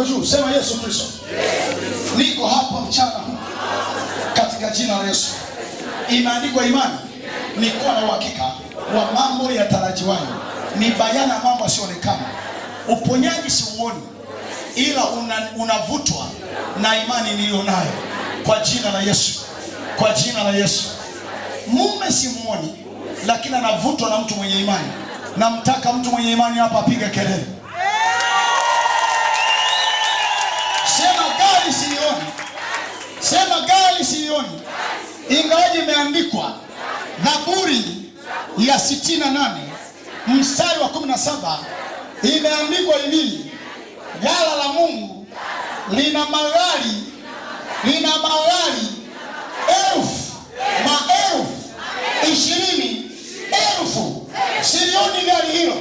yako juu, sema Yesu Kristo. Niko hapa mchana huu katika jina la Yesu. Imeandikwa imani ni kuwa na uhakika wa mambo yatarajiwayo, ni bayana mambo yasionekana. Uponyaji siuoni, ila unavutwa na imani nilionayo kwa jina la Yesu. Kwa jina la Yesu. Mume simuoni, lakini anavutwa na mtu mwenye imani. Namtaka mtu mwenye imani hapa apige kelele. Sema gari sioni. Sema gari sioni. Ingawaje imeandikwa Zaburi ya 68 mstari wa 17, imeandikwa hivi: ghala la Mungu lina magari maelfu 20,000. Sioni gari hilo,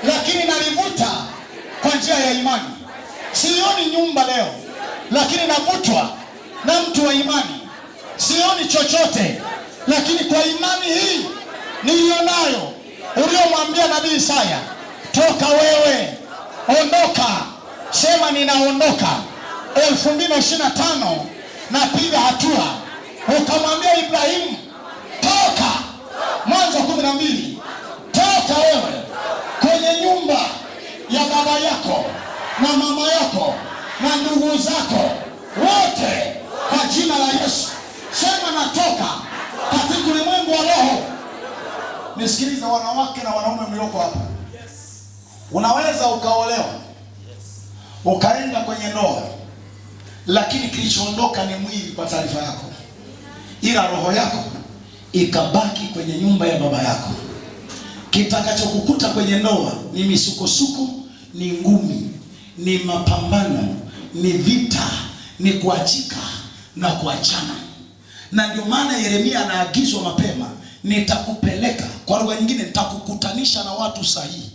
lakini nalivuta kwa njia ya imani. Sioni nyumba leo, lakini navutwa na mtu wa imani. Sioni chochote, lakini kwa imani hii nilionayo, uliomwambia nabii Isaya, toka wewe, ondoka. Sema ninaondoka. 2025 napiga hatua. Ukamwambia Ibrahimu, toka. Mwanzo 12, toka wewe kwenye nyumba ya baba yako na mama yako na ndugu zako wote kwa jina la Yesu. Sema natoka katika ulimwengu wa roho. Nisikilize wanawake na wanaume mlioko hapa. Unaweza ukaolewa, ukaenda kwenye ndoa, lakini kilichoondoka ni mwili kwa taarifa yako, ila roho yako ikabaki kwenye nyumba ya baba yako. Kitakachokukuta kwenye ndoa ni misukosuko, ni ngumi, ni mapambano, ni vita, ni kuachika na kuachana. Na ndio maana Yeremia anaagizwa mapema, nitakupeleka, kwa lugha nyingine nitakukutanisha na watu sahihi,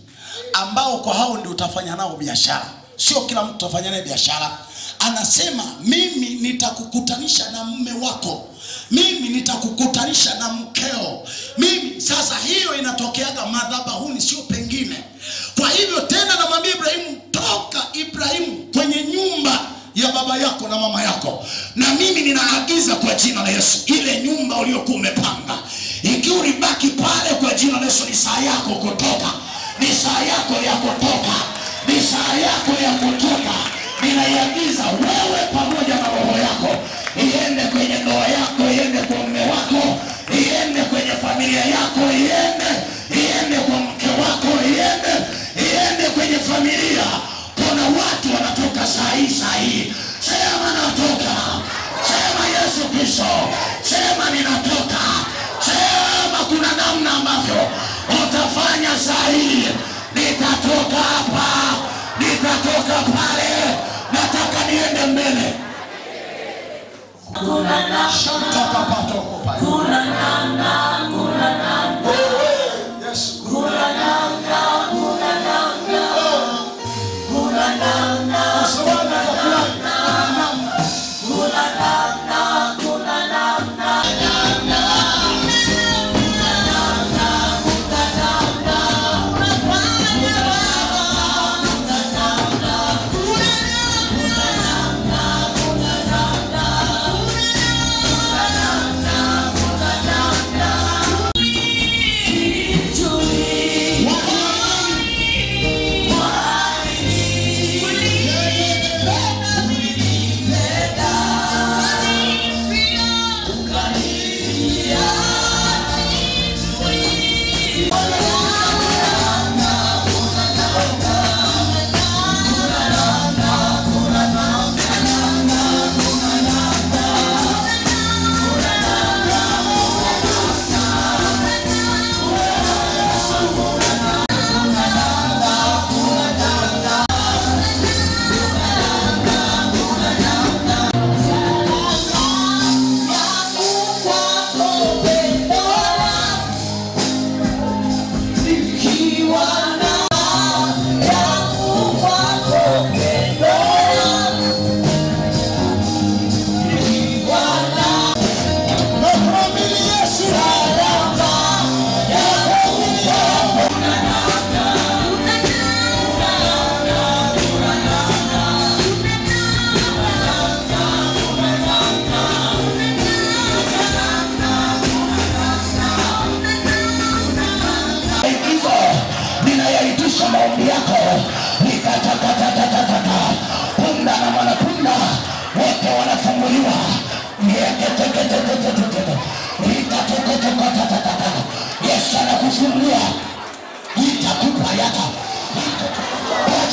ambao kwa hao ndio utafanya nao biashara. Sio kila mtu utafanya naye biashara. Anasema mimi nitakukutanisha na mume wako, mimi nitakukutanisha na mkeo. Mimi sasa, hiyo inatokeaga madhabahuni, sio pengine. Kwa hivyo tena namwambia Ibrahimu, toka Ibrahimu kwenye nyumba ya baba yako na mama yako, na mimi ninaagiza kwa jina la Yesu, ile nyumba uliyokuwa umepanga, ikiwa ulibaki pale, kwa jina la Yesu ni saa yako kutoka. Ni saa yako ya kutoka. Ni saa yako ya kutoka. Ninaiagiza wewe pamoja na roho yako, iende kwenye ndoa yako, iende kwa mume wako, iende kwenye familia yako, iende kwa mke wako, iende kwenye familia. Kuna watu wanatoka saa hii. Sema natoka. Sema Yesu Kristo. Sema ninatoka. Sema kuna namna ambavyo utafanya saa hii. Nitatoka hapa, nitatoka pale, nataka niende mbele. Kuna namna, kuna namna, kuna namna. Yes, kuna namna, kuna namna. Kuna namna, kuna namna. Kuna namna, kuna namna.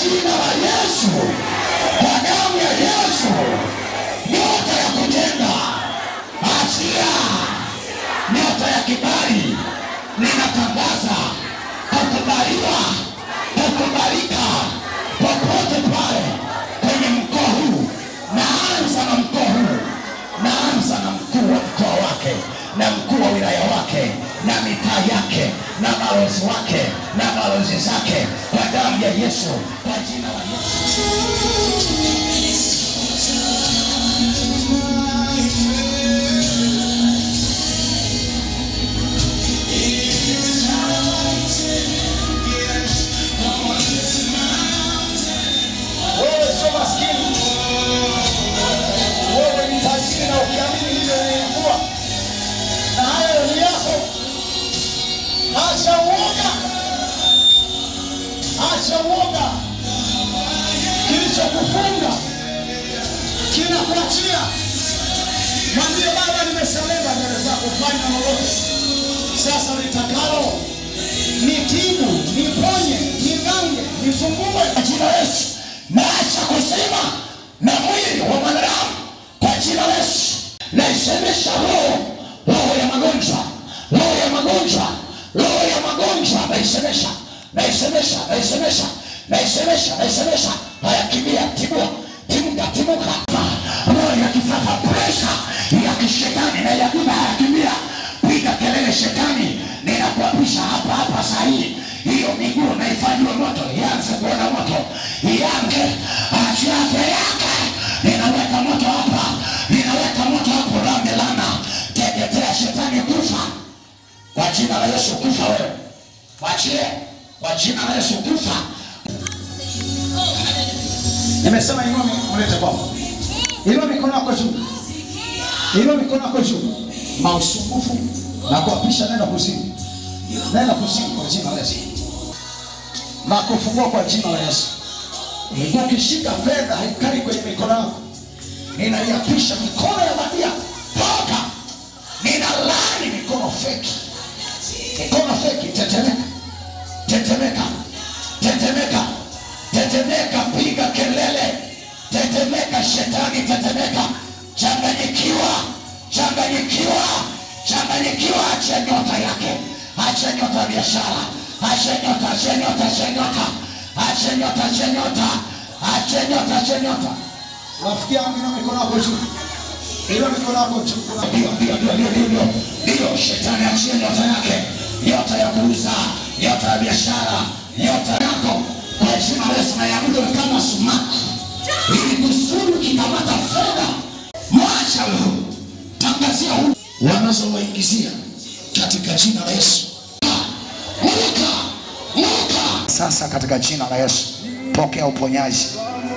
jina la Yesu, kwa damu ya Yesu, nyota ya kujenga, achia. Nyota ya kibali, ninatangaza kukubaliwa, kukubalika popote pale kwenye mkoa huu. Naanza na mkoa huu, naanza na mkuu wa mkoa wake, na mkuu wa wilaya wake, na mitaa yake, na balozi wake, na balozi zake, kwa damu ya Yesu, kwa jina la Yesu. Wewe sio maskini, wewe ni tajiri, na ukiamini hilo linakuwa na hayo ni yako. Acha uoga, acha uoga. Kilichokufunga kinakuachia. Mwambie Baba, nimesalenda mbele zako, fanya lolote sasa nitakalo, nitibu, niponye, nigange, nifungue kwa jina la Yesu. Naacha kusema na mwili wa mwanadamu kwa jina la Yesu. Naisemesha roho ya magonjwa, roho ya magonjwa, roho ya magonjwa, naisemesha, naisemesha, naisemesha, naisemesha, naisemesha. Haya, kimbia, tibua, timuka, timuka. Roho ya kifafa, presha ya kishetani na ya giza, kimbia. Piga kelele shetani, ninakuapisha hapa hapa saa hii. Hiyo miguu naifanywa moto, ianze kuona moto, ianze. Achia afya yake, ninaweka moto hapa, ninaweka moto hapo. Ramelana, teketea shetani, kufa kwa jina la Yesu, kufa wewe. Wachie kwa jina la Yesu, kufa. Nimesema inua mlete kwa. Inua mikono yako juu. Inua mikono yako juu. Mausumbufu na kuapisha, nenda kuzimu. Nenda kuzimu kwa jina la Yesu. Na kufungua kwa jina la Yesu. Ukishika fedha haikai kwenye mikono yako, ninaiapisha mikono ya bandia. Toka. Ninalaani mikono feki. Mikono feki, tetemeka. Tetemeka. Tetemeka. Tetemeka, piga kelele. Tetemeka shetani, tetemeka. Changanyikiwa. Changanyikiwa. Changanyikiwa, acha nyota yake. Acha nyota ya biashara. Acha nyota, acha nyota, acha nyota. Acha nyota, acha nyota. Acha nyota, acha nyota. Wafikia amina mikono yako juu. Ilo mikono yako juu. Ndio shetani, achia nyota yake. Nyota ya kuuza, nyota ya biashara, nyota yako kwa jina la Yesu, na yamudo kama sumaku. Ili kusuru kikamata fedha. Mwacha wewe. Tangazia huu wanazowaingizia katika jina la Yesu. Muka. Sasa katika jina la Yesu, pokea uponyaji,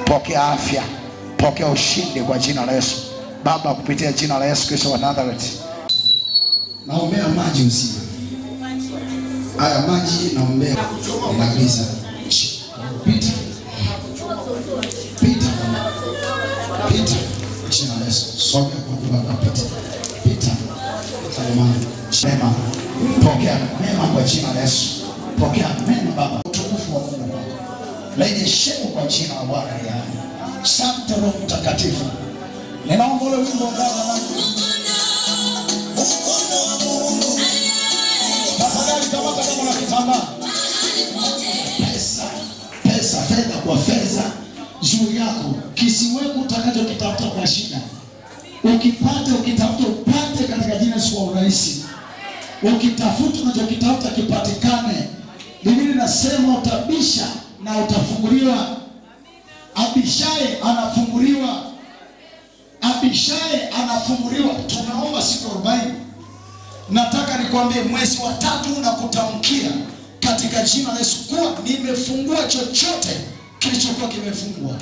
pokea afya, pokea ushindi kwa jina la Yesu. Baba, kupitia jina la Yesu Kristo wa Nazareth, naombea maji uzima. Haya maji naombea inagiza. Pita. Pita. Pita. Jina la Yesu. Soka kwa Baba, pita. Pita. Mema. Pokea mema kwa jina la Yesu. Pokea mema Baba. Utukufu wa Mungu wako. Rejesheni kwa jina la Bwana yani. Asante Roho Mtakatifu. Ninaomba ule wimbo ngana na tafadhali kamata kama na kitambaa. Pesa, fedha kwa fedha juu yako. Kisiweku utakachokitafuta kwa shida. Ukipate, ukitafuta upate katika jina la Yesu kwa urahisi. Ukitafuta unachokitafuta kipatikane. Biblia inasema utabisha na utafunguliwa. Abishaye anafunguliwa. Abishaye anafunguliwa. Tunaomba siku 40. Nataka nikwambie mwezi wa 3 unakutamkia katika jina la Yesu kuwa nimefungua chochote kilichokuwa kimefungwa.